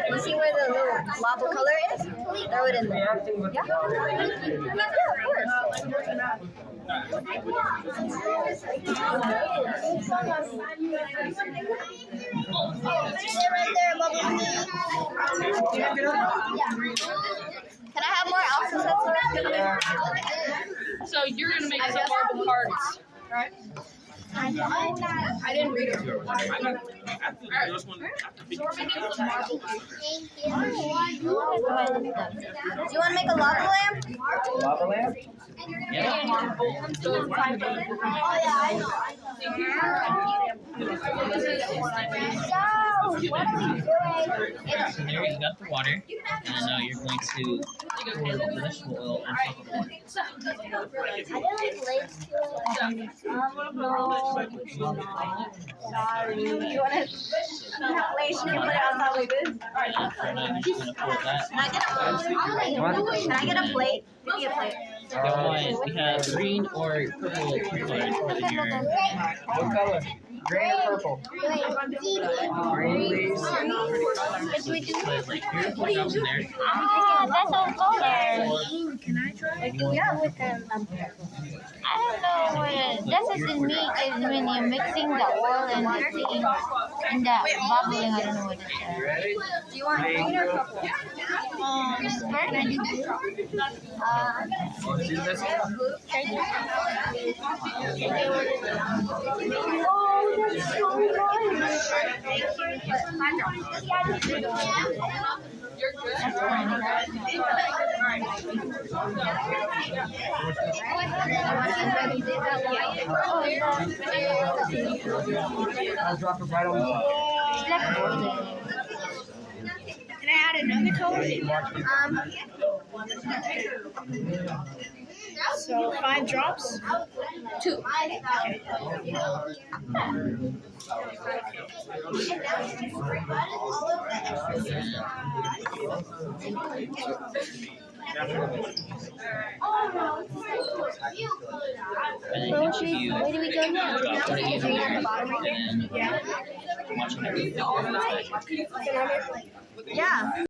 You see where the little lava color is? Throw it in there. Yeah? Yeah, of course. Sit right there, bubble tea. Can I have more alpha sets? So you're gonna make some marble cards, right? I didn't read it. Thank you. Do you want to make a lava lamp? Lava lamp? Yeah. Oh yeah, I know. So, what are we doing? So there you got the water, and now you're going to pour the vegetable oil on top of the water. I didn't like legs to it. Sorry. You want to have legs and put it on top like this? And for now, you're just going to pour that. Can I get a plate? Give me a plate. Otherwise, we have green or purple colors for your. What color? Green or purple? Green, please. So it's like here, put it up in there. Ah, that's all color. Can I try? Yeah, we can. I don't know what it. That's what's in me is when you're mixing the oil and the thing and that bubbling. I don't know what it is. Ready? Do you want green or purple? Burgundy. Want to do this? Oh, that's so nice. I'll drop it right on the top. Can I add another color? So 5 drops? 2. And then each of you Where do we go now? drop one of these in there, and then Yeah. watch everything. Yeah.